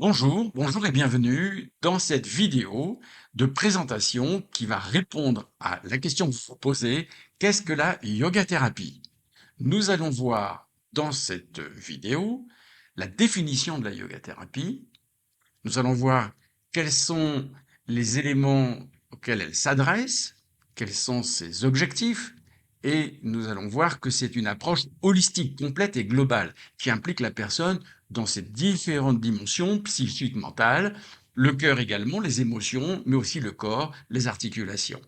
Bonjour et bienvenue dans cette vidéo de présentation qui va répondre à la question que vous vous posez, qu'est-ce que la yoga thérapie? Nous allons voir dans cette vidéo la définition de la yoga thérapie. Nous allons voir quels sont les éléments auxquels elle s'adresse, quels sont ses objectifs, et nous allons voir que c'est une approche holistique, complète et globale, qui implique la personne dans ses différentes dimensions psychiques, mentales, le cœur également, les émotions, mais aussi le corps, les articulations.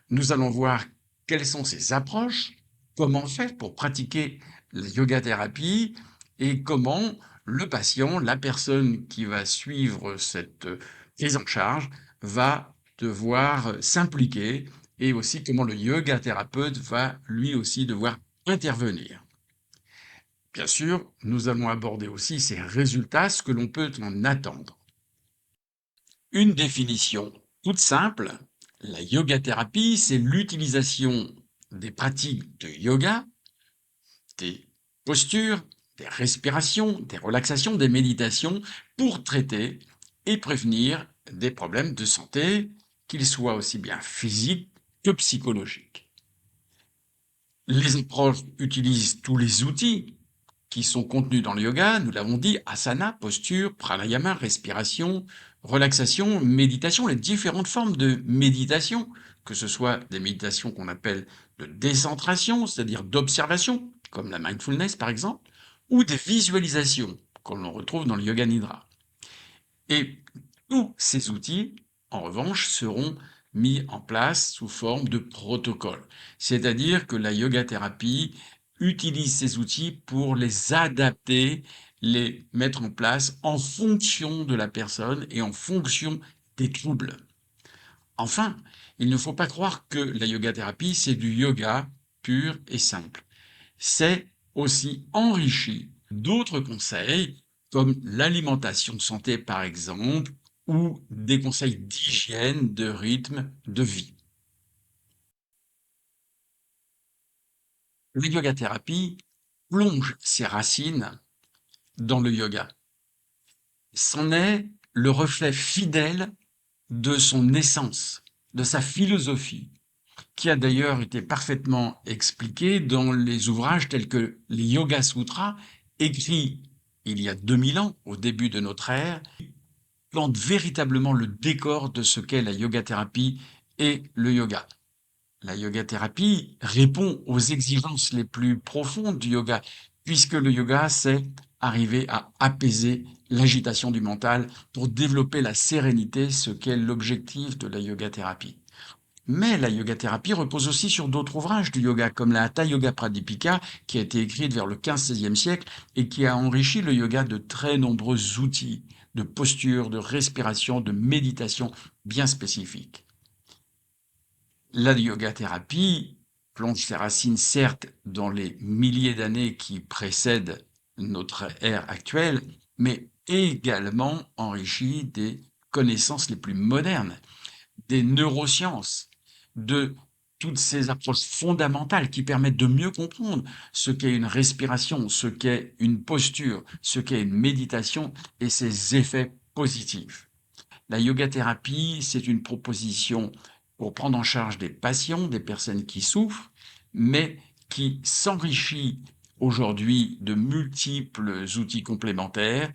Nous allons voir quelles sont ses approches, comment faire pour pratiquer la yoga thérapie et comment le patient, la personne qui va suivre cette prise en charge, va devoir s'impliquer et aussi comment le yoga thérapeute va lui aussi devoir intervenir. Bien sûr, nous allons aborder aussi ces résultats, ce que l'on peut en attendre. Une définition toute simple, la yoga thérapie, c'est l'utilisation des pratiques de yoga, des postures, des respirations, des relaxations, des méditations pour traiter et prévenir des problèmes de santé, qu'ils soient aussi bien physiques que psychologiques. Les approches utilisent tous les outils qui sont contenus dans le yoga, nous l'avons dit, asana, posture, pranayama, respiration, relaxation, méditation, les différentes formes de méditation, que ce soit des méditations qu'on appelle de décentration, c'est-à-dire d'observation, comme la mindfulness par exemple, ou des visualisations, comme l'on retrouve dans le yoga nidra. Et tous ces outils, en revanche, seront mis en place sous forme de protocole. C'est-à-dire que la yoga thérapie utilise ces outils pour les adapter, les mettre en place en fonction de la personne et en fonction des troubles. Enfin, il ne faut pas croire que la yoga thérapie, c'est du yoga pur et simple. C'est aussi enrichi d'autres conseils, comme l'alimentation santé par exemple, ou des conseils d'hygiène, de rythme, de vie. La yoga thérapie plonge ses racines dans le yoga. C'en est le reflet fidèle de son essence, de sa philosophie, qui a d'ailleurs été parfaitement expliqué dans les ouvrages tels que les Yoga Sutras, écrits il y a 2000 ans, au début de notre ère, plantent véritablement le décor de ce qu'est la yoga thérapie et le yoga. La yoga thérapie répond aux exigences les plus profondes du yoga, puisque le yoga, c'est arriver à apaiser l'agitation du mental pour développer la sérénité, ce qu'est l'objectif de la yoga thérapie. Mais la yoga thérapie repose aussi sur d'autres ouvrages du yoga, comme la Hatha Yoga Pradipika, qui a été écrite vers le 15-16e siècle et qui a enrichi le yoga de très nombreux outils, de posture, de respiration, de méditation bien spécifiques. La yoga thérapie plonge ses racines certes dans les milliers d'années qui précèdent notre ère actuelle, mais également enrichie des connaissances les plus modernes, des neurosciences, de toutes ces approches fondamentales qui permettent de mieux comprendre ce qu'est une respiration, ce qu'est une posture, ce qu'est une méditation et ses effets positifs. La yoga thérapie, c'est une proposition pour prendre en charge des patients, des personnes qui souffrent, mais qui s'enrichit aujourd'hui de multiples outils complémentaires.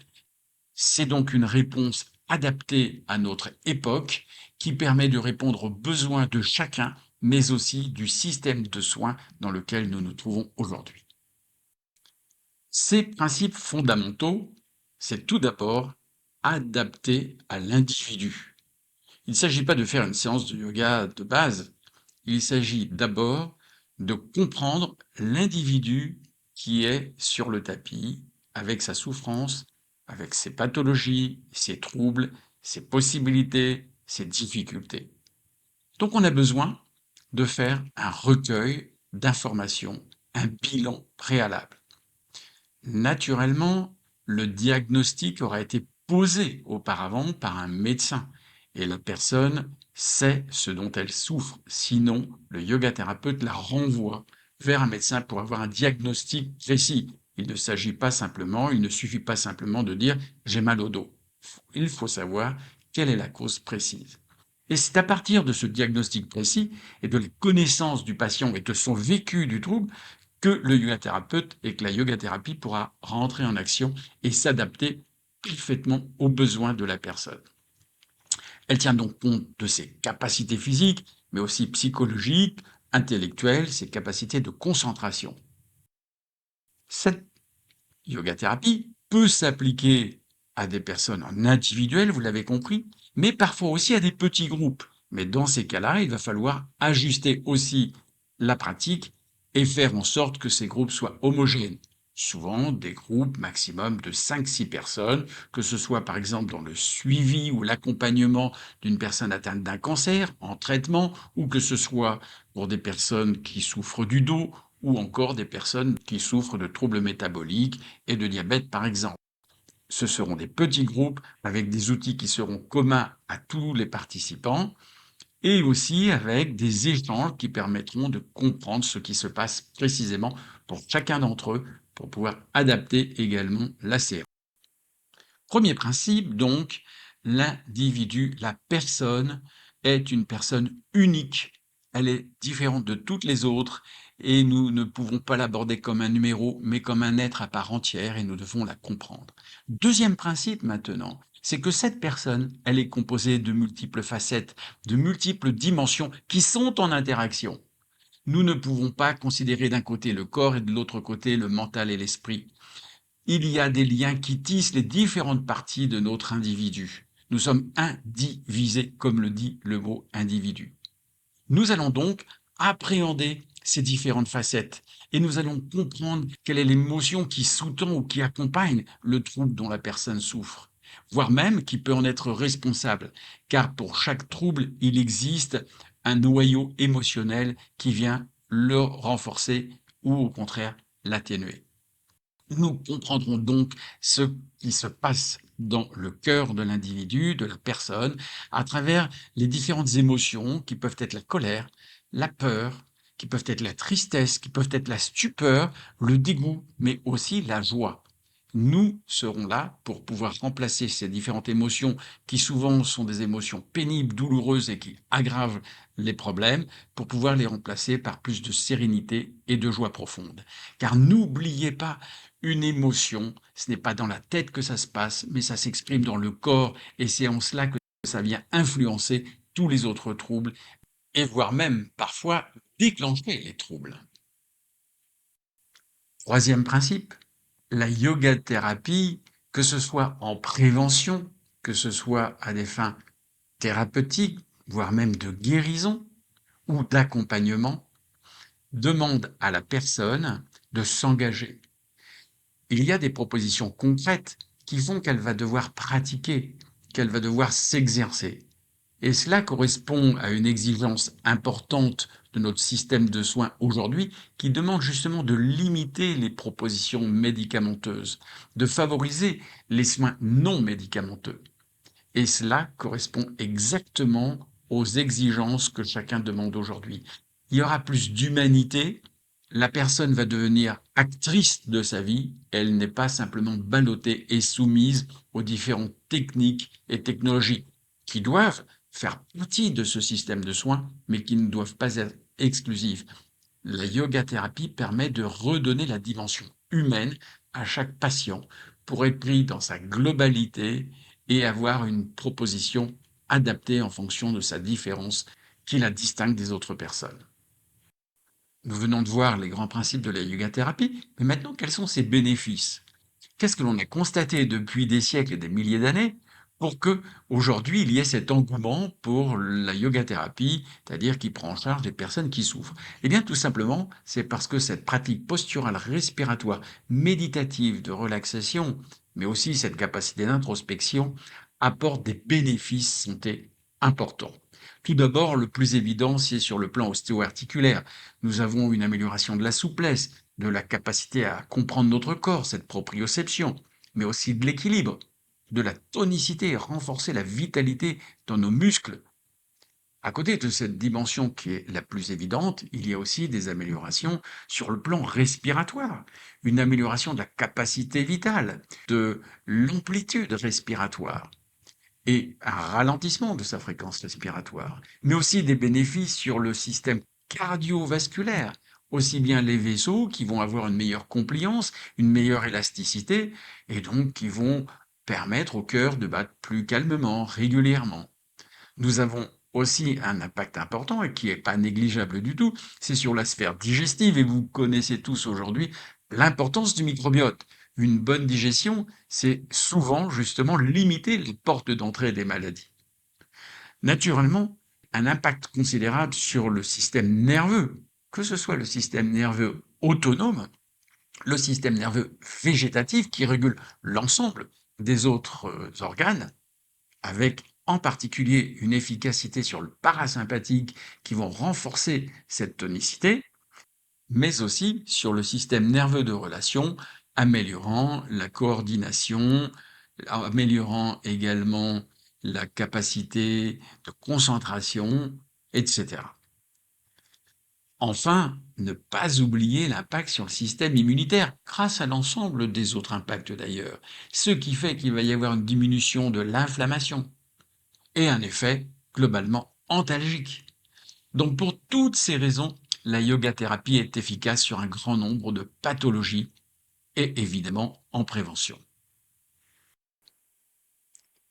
C'est donc une réponse adaptée à notre époque qui permet de répondre aux besoins de chacun, mais aussi du système de soins dans lequel nous nous trouvons aujourd'hui. Ces principes fondamentaux, c'est tout d'abord adapté à l'individu. Il ne s'agit pas de faire une séance de yoga de base, il s'agit d'abord de comprendre l'individu qui est sur le tapis, avec sa souffrance, avec ses pathologies, ses troubles, ses possibilités, ses difficultés. Donc on a besoin de faire un recueil d'informations, un bilan préalable. Naturellement, le diagnostic aura été posé auparavant par un médecin et la personne sait ce dont elle souffre. Sinon, le yoga thérapeute la renvoie vers un médecin pour avoir un diagnostic précis. Il ne suffit pas simplement de dire j'ai mal au dos. il faut savoir quelle est la cause précise. Et c'est à partir de ce diagnostic précis et de la connaissance du patient et de son vécu du trouble que le yoga thérapeute et que la yoga thérapie pourra rentrer en action et s'adapter parfaitement aux besoins de la personne. Elle tient donc compte de ses capacités physiques, mais aussi psychologiques, intellectuelles, ses capacités de concentration. Cette yoga thérapie peut s'appliquer à des personnes en individuel, vous l'avez compris, mais parfois aussi à des petits groupes. Mais dans ces cas-là, il va falloir ajuster aussi la pratique et faire en sorte que ces groupes soient homogènes. Souvent des groupes maximum de 5-6 personnes, que ce soit par exemple dans le suivi ou l'accompagnement d'une personne atteinte d'un cancer en traitement, ou que ce soit pour des personnes qui souffrent du dos, ou encore des personnes qui souffrent de troubles métaboliques et de diabète par exemple. Ce seront des petits groupes avec des outils qui seront communs à tous les participants et aussi avec des échanges qui permettront de comprendre ce qui se passe précisément pour chacun d'entre eux pour pouvoir adapter également la séance. Premier principe, donc, l'individu, la personne est une personne unique. Elle est différente de toutes les autres et nous ne pouvons pas l'aborder comme un numéro, mais comme un être à part entière et nous devons la comprendre. Deuxième principe maintenant, c'est que cette personne, elle est composée de multiples facettes, de multiples dimensions qui sont en interaction. Nous ne pouvons pas considérer d'un côté le corps et de l'autre côté le mental et l'esprit. Il y a des liens qui tissent les différentes parties de notre individu. Nous sommes indivisés, comme le dit le mot individu. Nous allons donc appréhender ces différentes facettes et nous allons comprendre quelle est l'émotion qui sous-tend ou qui accompagne le trouble dont la personne souffre, voire même qui peut en être responsable, car pour chaque trouble, il existe un noyau émotionnel qui vient le renforcer ou au contraire l'atténuer. Nous comprendrons donc ce qui se passe dans le cœur de l'individu, de la personne, à travers les différentes émotions qui peuvent être la colère, la peur, qui peuvent être la tristesse, qui peuvent être la stupeur, le dégoût, mais aussi la joie. Nous serons là pour pouvoir remplacer ces différentes émotions qui souvent sont des émotions pénibles, douloureuses et qui aggravent les problèmes, pour pouvoir les remplacer par plus de sérénité et de joie profonde. Car n'oubliez pas, une émotion, ce n'est pas dans la tête que ça se passe, mais ça s'exprime dans le corps et c'est en cela que ça vient influencer tous les autres troubles et voire même parfois déclencher les troubles. Troisième principe, la yoga thérapie, que ce soit en prévention, que ce soit à des fins thérapeutiques, voire même de guérison ou d'accompagnement, demande à la personne de s'engager. Il y a des propositions concrètes qui font qu'elle va devoir pratiquer, qu'elle va devoir s'exercer. Et cela correspond à une exigence importante de notre système de soins aujourd'hui qui demande justement de limiter les propositions médicamenteuses, de favoriser les soins non médicamenteux. Et cela correspond exactement aux exigences que chacun demande aujourd'hui. Il y aura plus d'humanité, la personne va devenir actrice de sa vie, elle n'est pas simplement ballottée et soumise aux différentes techniques et technologies qui doivent faire partie de ce système de soins, mais qui ne doivent pas être exclusives. La yoga thérapie permet de redonner la dimension humaine à chaque patient pour être pris dans sa globalité et avoir une proposition adaptée en fonction de sa différence qui la distingue des autres personnes. Nous venons de voir les grands principes de la yoga thérapie, mais maintenant quels sont ses bénéfices? Qu'est-ce que l'on a constaté depuis des siècles et des milliers d'années pour que aujourd'hui il y ait cet engouement pour la yoga thérapie, c'est-à-dire qui prend en charge des personnes qui souffrent? Eh bien, tout simplement, c'est parce que cette pratique posturale respiratoire, méditative de relaxation, mais aussi cette capacité d'introspection, apporte des bénéfices santé importants. Tout d'abord, le plus évident, c'est sur le plan ostéo-articulaire. Nous avons une amélioration de la souplesse, de la capacité à comprendre notre corps, cette proprioception, mais aussi de l'équilibre, de la tonicité et renforcer la vitalité dans nos muscles. À côté de cette dimension qui est la plus évidente, il y a aussi des améliorations sur le plan respiratoire, une amélioration de la capacité vitale, de l'amplitude respiratoire. et un ralentissement de sa fréquence respiratoire, mais aussi des bénéfices sur le système cardiovasculaire, aussi bien les vaisseaux qui vont avoir une meilleure compliance, une meilleure élasticité, et donc qui vont permettre au cœur de battre plus calmement, régulièrement. Nous avons aussi un impact important et qui n'est pas négligeable du tout, c'est sur la sphère digestive, et vous connaissez tous aujourd'hui l'importance du microbiote. Une bonne digestion, c'est souvent justement limiter les portes d'entrée des maladies. Naturellement, un impact considérable sur le système nerveux, que ce soit le système nerveux autonome, le système nerveux végétatif qui régule l'ensemble des autres organes, avec en particulier une efficacité sur le parasympathique qui vont renforcer cette tonicité, mais aussi sur le système nerveux de relation, améliorant la coordination, améliorant également la capacité de concentration, etc. Enfin, ne pas oublier l'impact sur le système immunitaire, grâce à l'ensemble des autres impacts d'ailleurs, ce qui fait qu'il va y avoir une diminution de l'inflammation et un effet globalement antalgique. Donc pour toutes ces raisons, la yoga thérapie est efficace sur un grand nombre de pathologies et évidemment en prévention.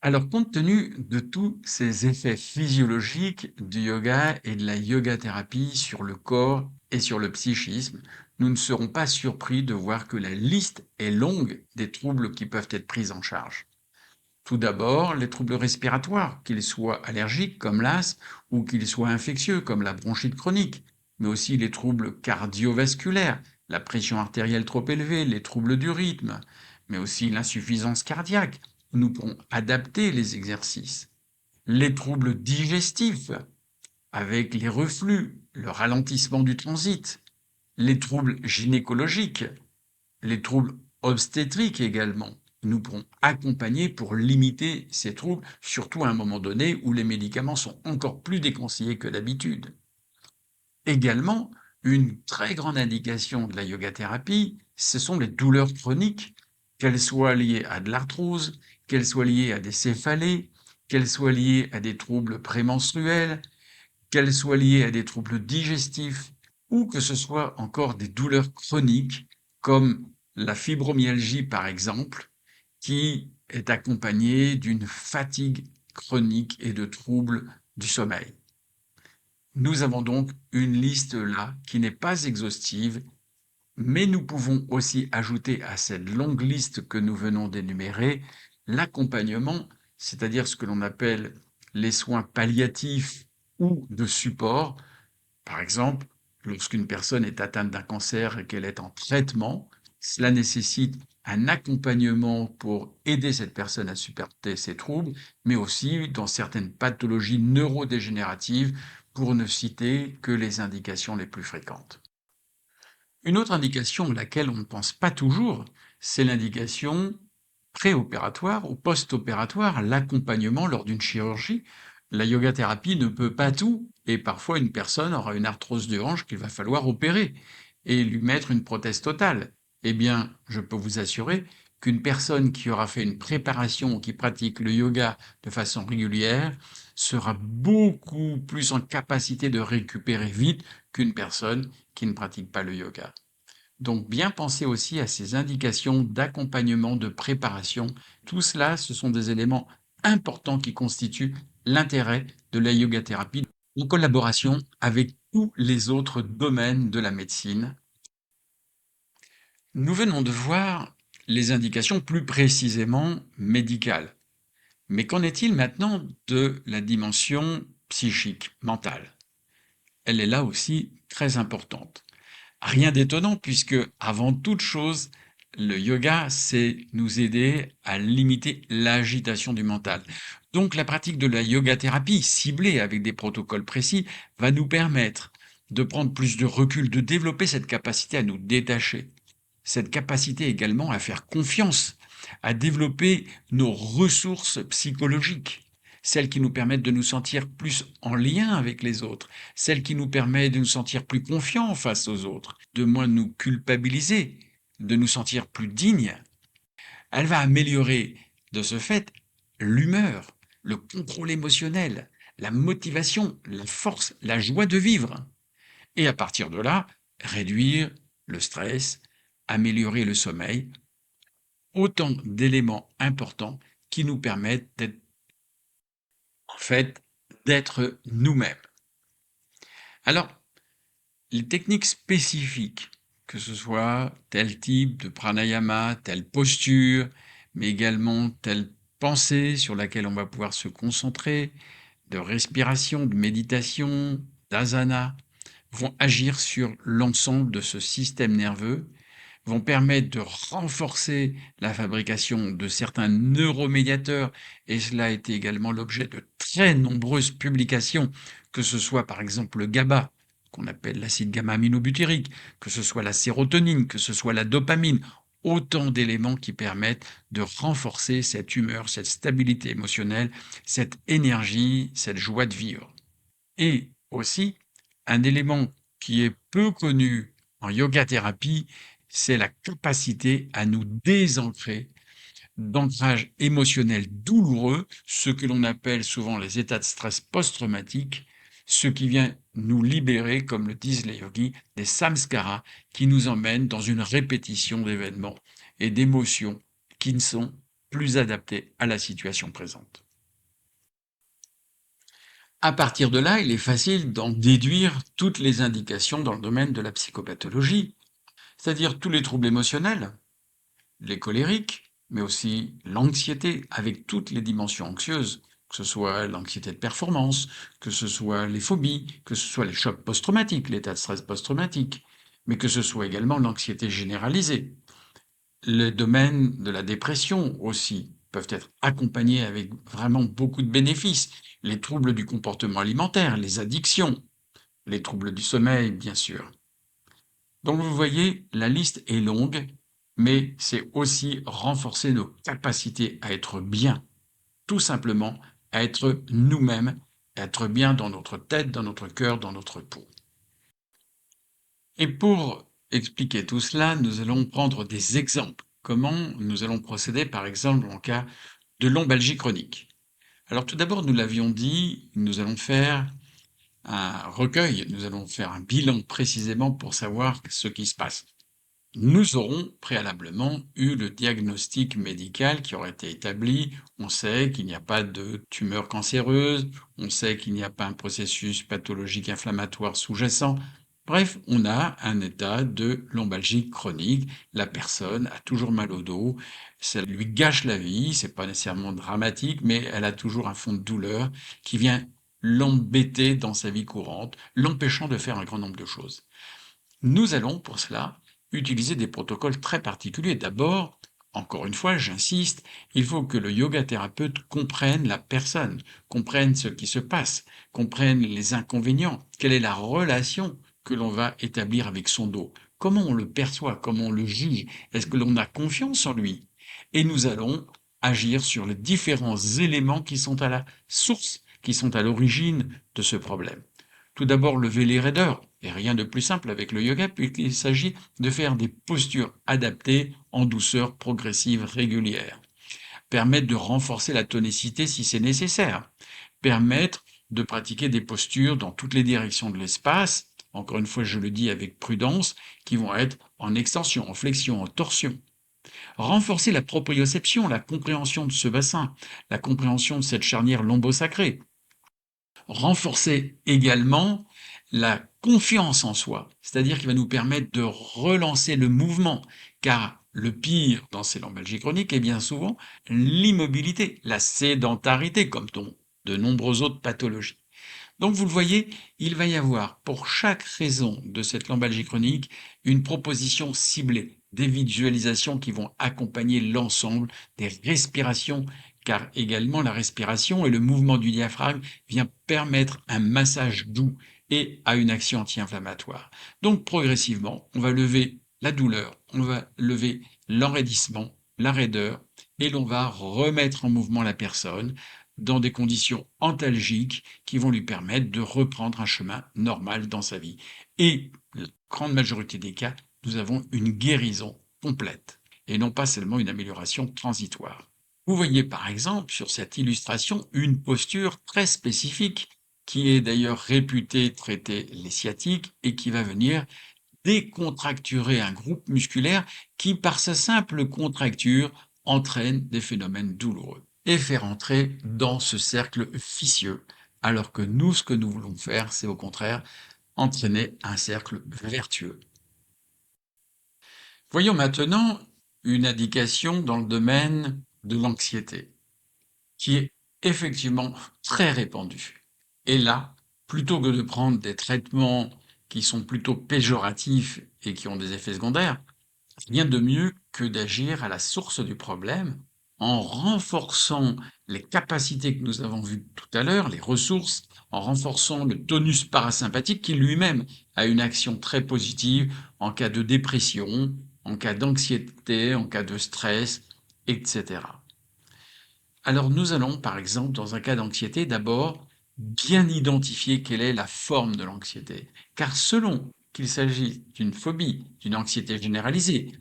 Alors, compte tenu de tous ces effets physiologiques du yoga et de la yoga thérapie sur le corps et sur le psychisme, nous ne serons pas surpris de voir que la liste est longue des troubles qui peuvent être pris en charge. Tout d'abord, les troubles respiratoires, qu'ils soient allergiques comme l'asthme ou qu'ils soient infectieux comme la bronchite chronique, mais aussi les troubles cardiovasculaires, la pression artérielle trop élevée, les troubles du rythme, mais aussi l'insuffisance cardiaque, où nous pourrons adapter les exercices. Les troubles digestifs, avec les reflux, le ralentissement du transit, les troubles gynécologiques, les troubles obstétriques également. Nous pourrons accompagner pour limiter ces troubles, surtout à un moment donné où les médicaments sont encore plus déconseillés que d'habitude. Également, une très grande indication de la yoga thérapie, ce sont les douleurs chroniques, qu'elles soient liées à de l'arthrose, qu'elles soient liées à des céphalées, qu'elles soient liées à des troubles prémenstruels, qu'elles soient liées à des troubles digestifs, ou que ce soit encore des douleurs chroniques, comme la fibromyalgie par exemple, qui est accompagnée d'une fatigue chronique et de troubles du sommeil. Nous avons donc une liste là qui n'est pas exhaustive, mais nous pouvons aussi ajouter à cette longue liste que nous venons d'énumérer l'accompagnement, c'est-à-dire ce que l'on appelle les soins palliatifs ou de support. Par exemple, lorsqu'une personne est atteinte d'un cancer et qu'elle est en traitement, cela nécessite un accompagnement pour aider cette personne à supporter ses troubles, mais aussi dans certaines pathologies neurodégénératives, pour ne citer que les indications les plus fréquentes. Une autre indication à laquelle on ne pense pas toujours, c'est l'indication préopératoire ou post-opératoire, l'accompagnement lors d'une chirurgie. La yoga thérapie ne peut pas tout, et parfois une personne aura une arthrose de hanche qu'il va falloir opérer et lui mettre une prothèse totale. Eh bien, je peux vous assurer qu'une personne qui aura fait une préparation ou qui pratique le yoga de façon régulière sera beaucoup plus en capacité de récupérer vite qu'une personne qui ne pratique pas le yoga. Donc bien penser aussi à ces indications d'accompagnement, de préparation. Tout cela, ce sont des éléments importants qui constituent l'intérêt de la yoga thérapie en collaboration avec tous les autres domaines de la médecine. Nous venons de voir les indications plus précisément médicales. Mais qu'en est-il maintenant de la dimension psychique, mentale? Elle est là aussi très importante. Rien d'étonnant puisque, avant toute chose, le yoga, c'est nous aider à limiter l'agitation du mental. Donc la pratique de la yoga thérapie, ciblée avec des protocoles précis, va nous permettre de prendre plus de recul, de développer cette capacité à nous détacher. Cette capacité également à faire confiance, à développer nos ressources psychologiques, celles qui nous permettent de nous sentir plus en lien avec les autres, celles qui nous permettent de nous sentir plus confiants face aux autres, de moins nous culpabiliser, de nous sentir plus dignes. Elle va améliorer de ce fait l'humeur, le contrôle émotionnel, la motivation, la force, la joie de vivre. Et à partir de là, réduire le stress, améliorer le sommeil, autant d'éléments importants qui nous permettent en fait, d'être nous-mêmes. Alors, les techniques spécifiques, que ce soit tel type de pranayama, telle posture, mais également telle pensée sur laquelle on va pouvoir se concentrer, de respiration, de méditation, d'asana, vont agir sur l'ensemble de ce système nerveux, vont permettre de renforcer la fabrication de certains neuromédiateurs, et cela a été également l'objet de très nombreuses publications, que ce soit par exemple le GABA, qu'on appelle l'acide gamma-aminobutyrique, que ce soit la sérotonine, que ce soit la dopamine, autant d'éléments qui permettent de renforcer cette humeur, cette stabilité émotionnelle, cette énergie, cette joie de vivre. Et aussi, un élément qui est peu connu en yoga thérapie, c'est la capacité à nous désancrer d'ancrage émotionnel douloureux, ce que l'on appelle souvent les états de stress post-traumatique, ce qui vient nous libérer, comme le disent les yogis, des samskaras qui nous emmènent dans une répétition d'événements et d'émotions qui ne sont plus adaptés à la situation présente. À partir de là, il est facile d'en déduire toutes les indications dans le domaine de la psychopathologie, c'est-à-dire tous les troubles émotionnels, les colériques, mais aussi l'anxiété avec toutes les dimensions anxieuses, que ce soit l'anxiété de performance, que ce soit les phobies, que ce soit les chocs post-traumatiques, l'état de stress post-traumatique, mais que ce soit également l'anxiété généralisée. Les domaines de la dépression aussi peuvent être accompagnés avec vraiment beaucoup de bénéfices. Les troubles du comportement alimentaire, les addictions, les troubles du sommeil, bien sûr. Donc vous voyez, la liste est longue, mais c'est aussi renforcer nos capacités à être bien, tout simplement à être nous-mêmes, à être bien dans notre tête, dans notre cœur, dans notre peau. Et pour expliquer tout cela, nous allons prendre des exemples. Comment nous allons procéder, par exemple, en cas de lombalgie chronique. Alors tout d'abord, nous l'avions dit, nous allons faire un recueil, nous allons faire un bilan précisément pour savoir ce qui se passe. Nous aurons préalablement eu le diagnostic médical qui aurait été établi. On sait qu'il n'y a pas de tumeur cancéreuse, on sait qu'il n'y a pas un processus pathologique inflammatoire sous-jacent. Bref, on a un état de lombalgie chronique. La personne a toujours mal au dos, ça lui gâche la vie, c'est pas nécessairement dramatique, mais elle a toujours un fond de douleur qui vient l'embêter dans sa vie courante, l'empêchant de faire un grand nombre de choses. Nous allons pour cela utiliser des protocoles très particuliers. D'abord, encore une fois, j'insiste, il faut que le yoga thérapeute comprenne la personne, comprenne ce qui se passe, comprenne les inconvénients, quelle est la relation que l'on va établir avec son dos, comment on le perçoit, comment on le juge, est-ce que l'on a confiance en lui? Et nous allons agir sur les différents éléments qui sont à la source, qui sont à l'origine de ce problème. Tout d'abord, lever les raideurs, et rien de plus simple avec le yoga, puisqu'il s'agit de faire des postures adaptées en douceur progressive régulière. Permettre de renforcer la tonicité si c'est nécessaire. Permettre de pratiquer des postures dans toutes les directions de l'espace, encore une fois je le dis avec prudence, qui vont être en extension, en flexion, en torsion. Renforcer la proprioception, la compréhension de ce bassin, la compréhension de cette charnière lombo-sacrée. Renforcer également la confiance en soi, c'est-à-dire qu'il va nous permettre de relancer le mouvement, car le pire dans ces lombalgies chroniques est bien souvent l'immobilité, la sédentarité, comme dans de nombreuses autres pathologies. Donc vous le voyez, il va y avoir pour chaque raison de cette lombalgie chronique une proposition ciblée, des visualisations qui vont accompagner l'ensemble des respirations, car également la respiration et le mouvement du diaphragme vient permettre un massage doux et à une action anti-inflammatoire. Donc progressivement, on va lever la douleur, on va lever l'enraidissement, la raideur, et l'on va remettre en mouvement la personne dans des conditions antalgiques qui vont lui permettre de reprendre un chemin normal dans sa vie. Et la grande majorité des cas, nous avons une guérison complète et non pas seulement une amélioration transitoire. Vous voyez par exemple sur cette illustration une posture très spécifique qui est d'ailleurs réputée traiter les sciatiques et qui va venir décontracturer un groupe musculaire qui, par sa simple contracture, entraîne des phénomènes douloureux et fait rentrer dans ce cercle vicieux. Alors que nous, ce que nous voulons faire, c'est au contraire entraîner un cercle vertueux. Voyons maintenant une indication dans le domaine de l'anxiété, qui est effectivement très répandue. Et là, plutôt que de prendre des traitements qui sont plutôt péjoratifs et qui ont des effets secondaires, rien de mieux que d'agir à la source du problème en renforçant les capacités que nous avons vues tout à l'heure, les ressources, en renforçant le tonus parasympathique qui lui-même a une action très positive en cas de dépression, en cas d'anxiété, en cas de stress, etc. Alors nous allons, par exemple, dans un cas d'anxiété, d'abord bien identifier quelle est la forme de l'anxiété. Car selon qu'il s'agit d'une phobie, d'une anxiété généralisée,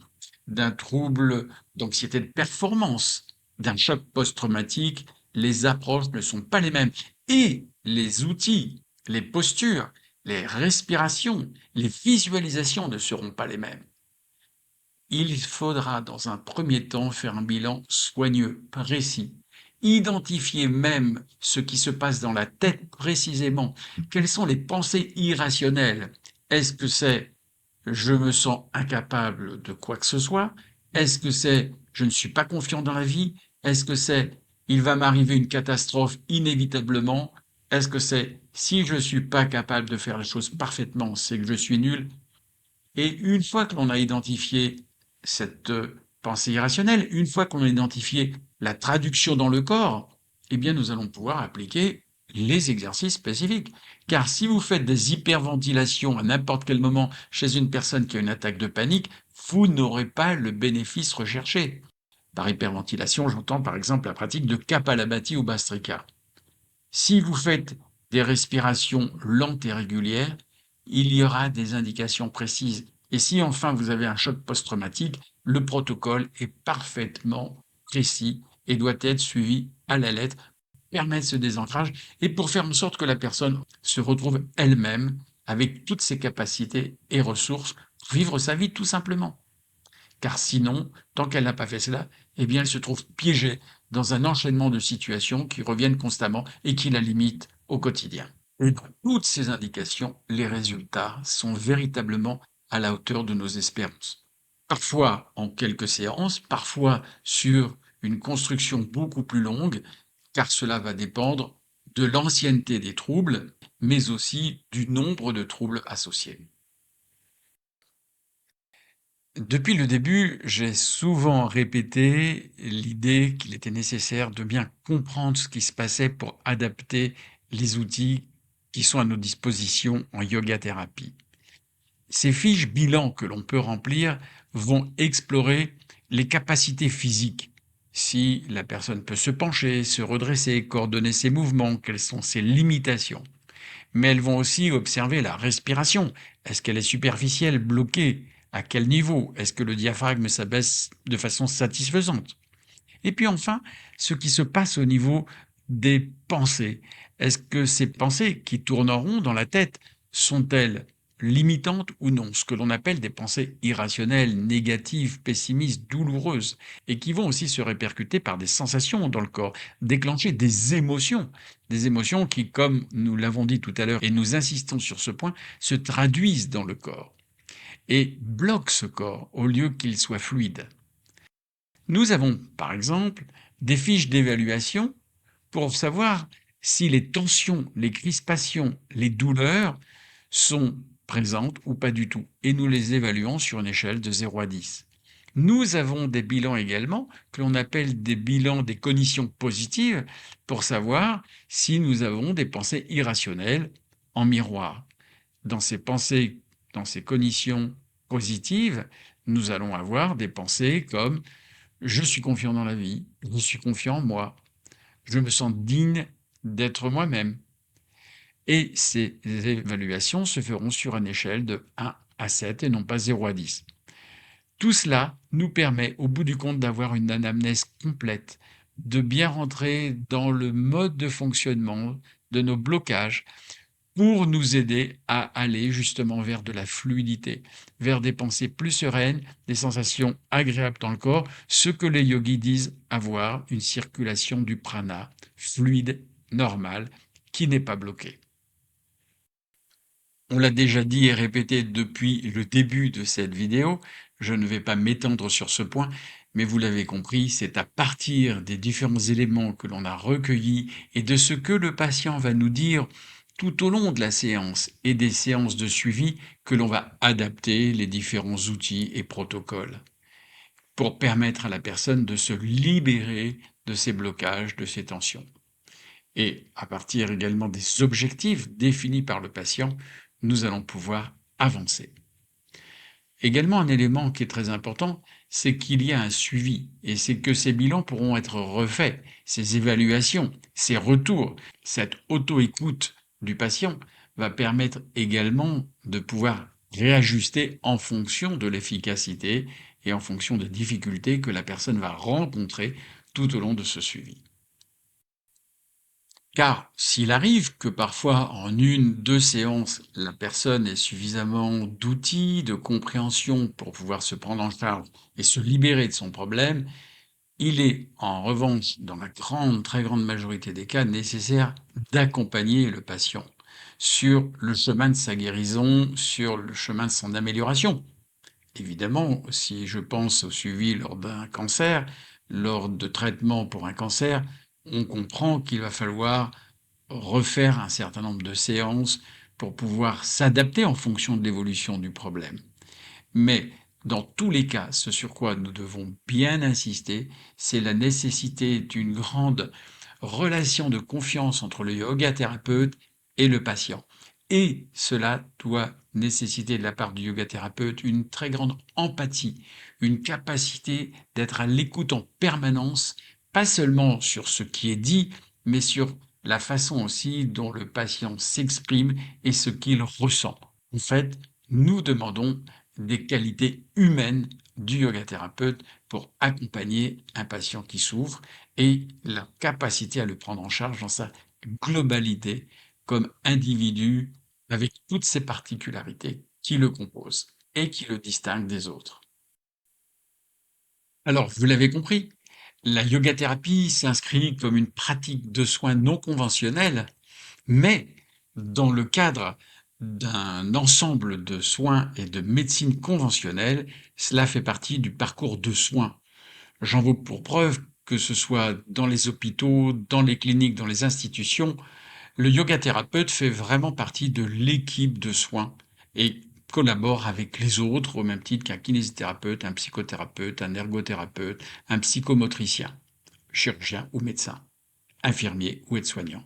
d'un trouble d'anxiété de performance, d'un choc post-traumatique, les approches ne sont pas les mêmes. Et les outils, les postures, les respirations, les visualisations ne seront pas les mêmes. Il faudra dans un premier temps faire un bilan soigneux, précis, identifier même ce qui se passe dans la tête précisément. Quelles sont les pensées irrationnelles? Est-ce que c'est je me sens incapable de quoi que ce soit? Est-ce que c'est je ne suis pas confiant dans la vie? Est-ce que c'est il va m'arriver une catastrophe inévitablement? Est-ce que c'est si je ne suis pas capable de faire les choses parfaitement, c'est que je suis nul? Et une fois que l'on a identifié cette pensée irrationnelle, une fois qu'on a identifié la traduction dans le corps, eh bien nous allons pouvoir appliquer les exercices spécifiques. Car si vous faites des hyperventilations à n'importe quel moment chez une personne qui a une attaque de panique, vous n'aurez pas le bénéfice recherché. Par hyperventilation, j'entends par exemple la pratique de Kapalabhati ou Bhastrika. Si vous faites des respirations lentes et régulières, il y aura des indications précises. Et si enfin vous avez un choc post-traumatique, le protocole est parfaitement précis et doit être suivi à la lettre, permettre ce désancrage et pour faire en sorte que la personne se retrouve elle-même avec toutes ses capacités et ressources pour vivre sa vie tout simplement. Car sinon, tant qu'elle n'a pas fait cela, eh bien, elle se trouve piégée dans un enchaînement de situations qui reviennent constamment et qui la limitent au quotidien. Et dans toutes ces indications, les résultats sont véritablement à la hauteur de nos espérances. Parfois en quelques séances, parfois sur une construction beaucoup plus longue, car cela va dépendre de l'ancienneté des troubles, mais aussi du nombre de troubles associés. Depuis le début, j'ai souvent répété l'idée qu'il était nécessaire de bien comprendre ce qui se passait pour adapter les outils qui sont à nos dispositions en yoga thérapie. Ces fiches bilan que l'on peut remplir vont explorer les capacités physiques. Si la personne peut se pencher, se redresser, coordonner ses mouvements, quelles sont ses limitations. Mais elles vont aussi observer la respiration. Est-ce qu'elle est superficielle, bloquée? À quel niveau? Est-ce que le diaphragme s'abaisse de façon satisfaisante? Et puis enfin, ce qui se passe au niveau des pensées. Est-ce que ces pensées qui tournent en rond dans la tête sont-elles limitantes ou non? Ce que l'on appelle des pensées irrationnelles, négatives, pessimistes, douloureuses, et qui vont aussi se répercuter par des sensations dans le corps, déclencher des émotions qui, comme nous l'avons dit tout à l'heure, et nous insistons sur ce point, se traduisent dans le corps et bloquent ce corps au lieu qu'il soit fluide. Nous avons, par exemple, des fiches d'évaluation pour savoir si les tensions, les crispations, les douleurs sont présentes ou pas du tout. Et nous les évaluons sur une échelle de 0 à 10. Nous avons des bilans également que l'on appelle des bilans des cognitions positives pour savoir si nous avons des pensées irrationnelles en miroir. Dans ces pensées, dans ces cognitions positives, nous allons avoir des pensées comme je suis confiant dans la vie, je suis confiant en moi, je me sens digne d'être moi-même. Et ces évaluations se feront sur une échelle de 1 à 7 et non pas 0 à 10. Tout cela nous permet, au bout du compte, d'avoir une anamnèse complète de bien rentrer dans le mode de fonctionnement de nos blocages pour nous aider à aller justement vers de la fluidité, vers des pensées plus sereines, des sensations agréables dans le corps, ce que les yogis disent avoir une circulation du prana fluide, normale, qui n'est pas bloquée. On l'a déjà dit et répété depuis le début de cette vidéo, je ne vais pas m'étendre sur ce point, mais vous l'avez compris, c'est à partir des différents éléments que l'on a recueillis et de ce que le patient va nous dire tout au long de la séance et des séances de suivi que l'on va adapter les différents outils et protocoles pour permettre à la personne de se libérer de ses blocages, de ses tensions. Et à partir également des objectifs définis par le patient, nous allons pouvoir avancer. Également, un élément qui est très important, c'est qu'il y a un suivi et c'est que ces bilans pourront être refaits, ces évaluations, ces retours, cette auto-écoute du patient va permettre également de pouvoir réajuster en fonction de l'efficacité et en fonction des difficultés que la personne va rencontrer tout au long de ce suivi. Car s'il arrive que parfois en une, deux séances, la personne ait suffisamment d'outils, de compréhension pour pouvoir se prendre en charge et se libérer de son problème, il est en revanche, dans la grande, très grande majorité des cas, nécessaire d'accompagner le patient sur le chemin de sa guérison, sur le chemin de son amélioration. Évidemment, si je pense au suivi lors d'un cancer, lors de traitements pour un cancer, on comprend qu'il va falloir refaire un certain nombre de séances pour pouvoir s'adapter en fonction de l'évolution du problème. Mais dans tous les cas, ce sur quoi nous devons bien insister, c'est la nécessité d'une grande relation de confiance entre le yoga thérapeute et le patient. Et cela doit nécessiter de la part du yoga thérapeute une très grande empathie, une capacité d'être à l'écoute en permanence, pas seulement sur ce qui est dit, mais sur la façon aussi dont le patient s'exprime et ce qu'il ressent. En fait, nous demandons des qualités humaines du yoga thérapeute pour accompagner un patient qui souffre et la capacité à le prendre en charge dans sa globalité comme individu avec toutes ses particularités qui le composent et qui le distinguent des autres. Alors, vous l'avez compris, la yoga thérapie s'inscrit comme une pratique de soins non conventionnelle, mais dans le cadre d'un ensemble de soins et de médecine conventionnelle, cela fait partie du parcours de soins. J'en veux pour preuve que ce soit dans les hôpitaux, dans les cliniques, dans les institutions, le yoga thérapeute fait vraiment partie de l'équipe de soins et collabore avec les autres au même titre qu'un kinésithérapeute, un psychothérapeute, un ergothérapeute, un psychomotricien, chirurgien ou médecin, infirmier ou aide-soignant.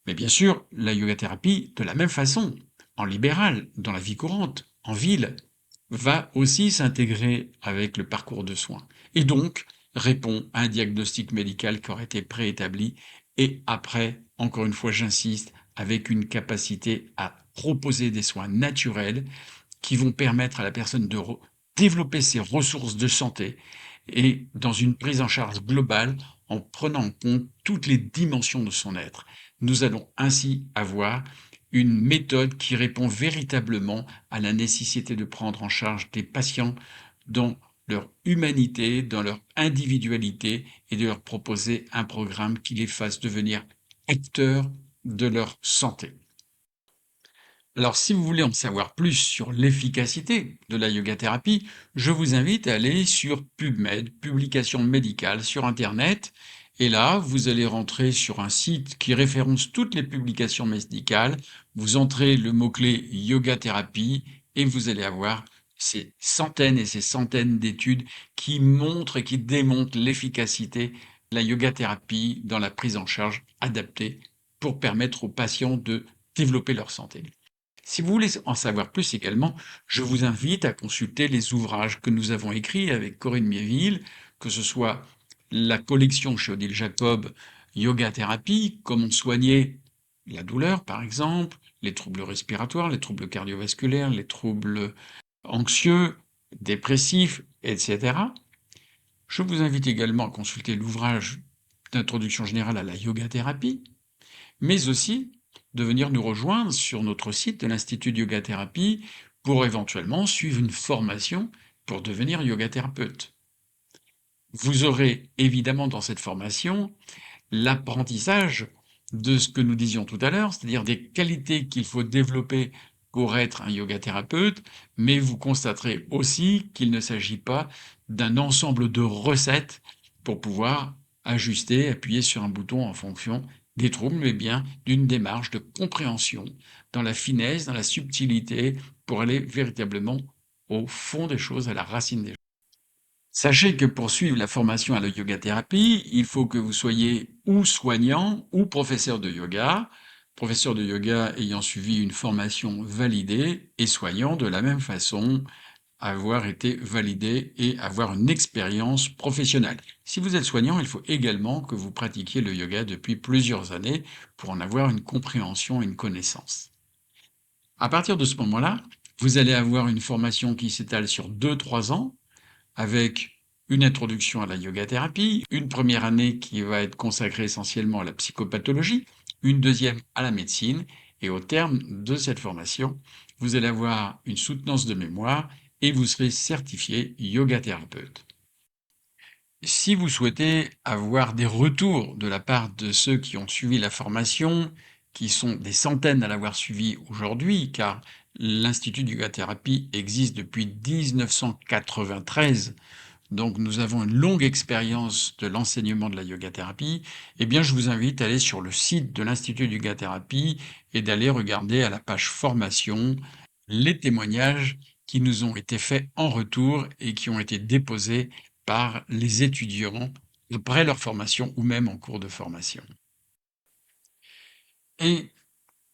Mais bien sûr, la yoga thérapie, de la même façon, en libéral, dans la vie courante, en ville, va aussi s'intégrer avec le parcours de soins et donc répond à un diagnostic médical qui aurait été préétabli et après, encore une fois j'insiste, avec une capacité à proposer des soins naturels qui vont permettre à la personne de développer ses ressources de santé et dans une prise en charge globale en prenant en compte toutes les dimensions de son être. Nous allons ainsi avoir une méthode qui répond véritablement à la nécessité de prendre en charge des patients dans leur humanité, dans leur individualité et de leur proposer un programme qui les fasse devenir acteurs de leur santé. Alors, si vous voulez en savoir plus sur l'efficacité de la yoga thérapie, je vous invite à aller sur PubMed, publication médicale sur Internet. Et là, vous allez rentrer sur un site qui référence toutes les publications médicales. Vous entrez le mot-clé yoga thérapie et vous allez avoir ces centaines et ces centaines d'études qui montrent et qui démontrent l'efficacité de la yoga thérapie dans la prise en charge adaptée pour permettre aux patients de développer leur santé. Si vous voulez en savoir plus également, je vous invite à consulter les ouvrages que nous avons écrits avec Corinne Miéville, que ce soit la collection chez Odile Jacob, Yoga Thérapie, comment soigner la douleur par exemple, les troubles respiratoires, les troubles cardiovasculaires, les troubles anxieux, dépressifs, etc. Je vous invite également à consulter l'ouvrage d'introduction générale à la yoga thérapie, mais aussi de venir nous rejoindre sur notre site de l'Institut de Yoga Thérapie pour éventuellement suivre une formation pour devenir yoga thérapeute. Vous aurez évidemment dans cette formation l'apprentissage de ce que nous disions tout à l'heure, c'est-à-dire des qualités qu'il faut développer pour être un yoga thérapeute, mais vous constaterez aussi qu'il ne s'agit pas d'un ensemble de recettes pour pouvoir ajuster, appuyer sur un bouton en fonction des troubles, mais bien d'une démarche de compréhension dans la finesse, dans la subtilité, pour aller véritablement au fond des choses, à la racine des choses. Sachez que pour suivre la formation à la yoga thérapie, il faut que vous soyez ou soignant ou professeur de yoga ayant suivi une formation validée et soignant de la même façon, avoir été validé et avoir une expérience professionnelle. Si vous êtes soignant, il faut également que vous pratiquiez le yoga depuis plusieurs années pour en avoir une compréhension et une connaissance. À partir de ce moment-là, vous allez avoir une formation qui s'étale sur 2-3 ans avec une introduction à la yoga thérapie, une première année qui va être consacrée essentiellement à la psychopathologie, une deuxième à la médecine, et au terme de cette formation, vous allez avoir une soutenance de mémoire et vous serez certifié yoga thérapeute. Si vous souhaitez avoir des retours de la part de ceux qui ont suivi la formation, qui sont des centaines à l'avoir suivi aujourd'hui, car l'Institut de Yoga Thérapie existe depuis 1993, donc nous avons une longue expérience de l'enseignement de la yoga thérapie, eh bien je vous invite à aller sur le site de l'Institut de Yoga Thérapie et d'aller regarder à la page formation les témoignages qui nous ont été faits en retour et qui ont été déposés par les étudiants après leur formation ou même en cours de formation. Et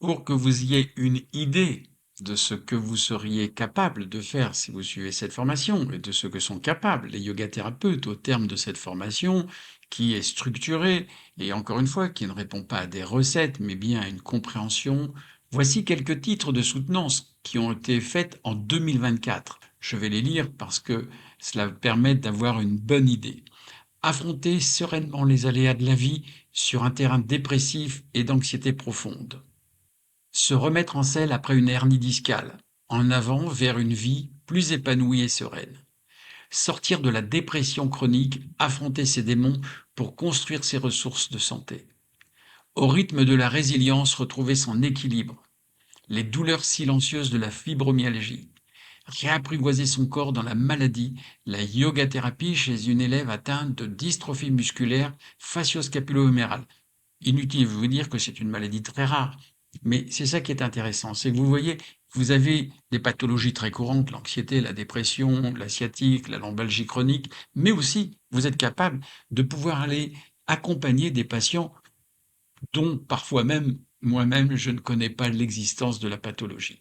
pour que vous ayez une idée de ce que vous seriez capable de faire si vous suivez cette formation et de ce que sont capables les yoga thérapeutes au terme de cette formation qui est structurée et encore une fois qui ne répond pas à des recettes mais bien à une compréhension, voici quelques titres de soutenance qui ont été faits en 2024. Je vais les lire parce que cela permet d'avoir une bonne idée. Affronter sereinement les aléas de la vie sur un terrain dépressif et d'anxiété profonde. Se remettre en selle après une hernie discale, en avant vers une vie plus épanouie et sereine. Sortir de la dépression chronique, affronter ses démons pour construire ses ressources de santé. Au rythme de la résilience, retrouver son équilibre. Les douleurs silencieuses de la fibromyalgie. Réapprivoiser son corps dans la maladie, la yoga thérapie chez une élève atteinte de dystrophie musculaire facioscapulo-humérale. Inutile de vous dire que c'est une maladie très rare. Mais c'est ça qui est intéressant, c'est que vous voyez, vous avez des pathologies très courantes, l'anxiété, la dépression, la sciatique, la lombalgie chronique, mais aussi vous êtes capable de pouvoir aller accompagner des patients dont parfois même moi-même je ne connais pas l'existence de la pathologie.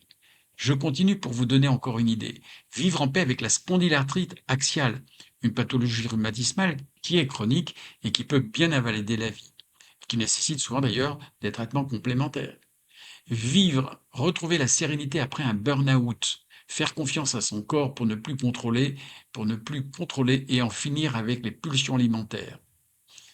Je continue pour vous donner encore une idée. Vivre en paix avec la spondylarthrite axiale, une pathologie rhumatismale qui est chronique et qui peut bien invalider la vie, qui nécessite souvent d'ailleurs des traitements complémentaires. Vivre, retrouver la sérénité après un burn-out, faire confiance à son corps pour ne plus contrôler et en finir avec les pulsions alimentaires.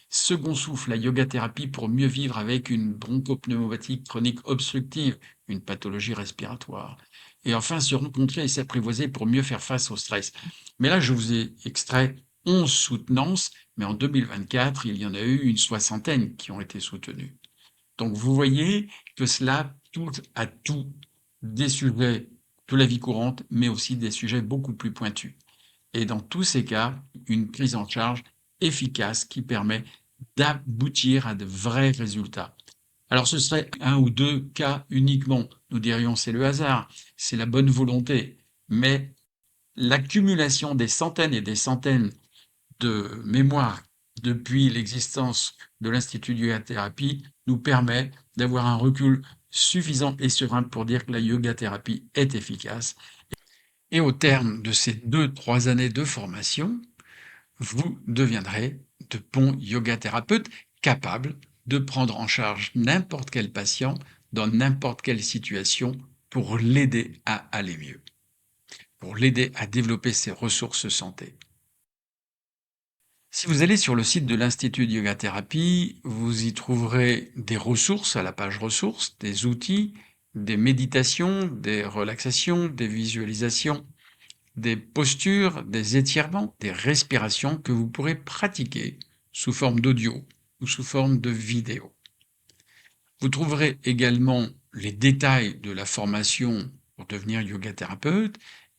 Second souffle, la yoga thérapie pour mieux vivre avec une bronchopneumopathie chronique obstructive, une pathologie respiratoire. Et enfin, se rencontrer et s'apprivoiser pour mieux faire face au stress. Mais là, je vous ai extrait 11 soutenances, mais en 2024, il y en a eu une soixantaine qui ont été soutenues. Donc vous voyez que cela touche à tout, des sujets de la vie courante, mais aussi des sujets beaucoup plus pointus. Et dans tous ces cas, une prise en charge efficace qui permet d'aboutir à de vrais résultats. Alors ce serait un ou deux cas uniquement. Nous dirions c'est le hasard, c'est la bonne volonté. Mais l'accumulation des centaines et des centaines de mémoires depuis l'existence de l'Institut de yoga thérapie nous permet d'avoir un recul suffisant et serein pour dire que la yoga thérapie est efficace. Et au terme de ces 2-3 années de formation, vous deviendrez de bons yoga thérapeutes capables de prendre en charge n'importe quel patient dans n'importe quelle situation pour l'aider à aller mieux, pour l'aider à développer ses ressources santé. Si vous allez sur le site de l'Institut de Yoga Thérapie, vous y trouverez des ressources à la page ressources, des outils, des méditations, des relaxations, des visualisations, des postures, des étirements, des respirations que vous pourrez pratiquer sous forme d'audio ou sous forme de vidéo. Vous trouverez également les détails de la formation pour devenir yoga thérapeute.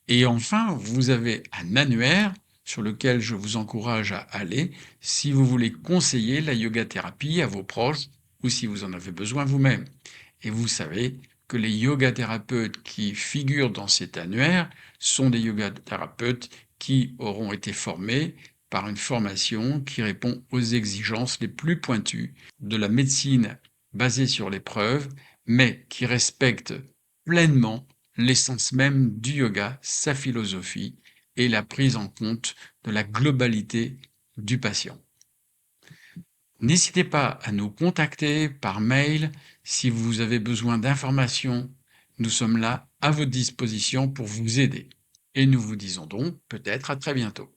Et enfin, vous avez un annuaire sur lequel je vous encourage à aller si vous voulez conseiller la yoga thérapie à vos proches ou si vous en avez besoin vous-même. Et vous savez que les yoga thérapeutes qui figurent dans cet annuaire sont des yoga thérapeutes qui auront été formés par une formation qui répond aux exigences les plus pointues de la médecine basée sur les preuves, mais qui respecte pleinement l'essence même du yoga, sa philosophie et la prise en compte de la globalité du patient. N'hésitez pas à nous contacter par mail si vous avez besoin d'informations. Nous sommes là à votre disposition pour vous aider. Et nous vous disons donc peut-être à très bientôt.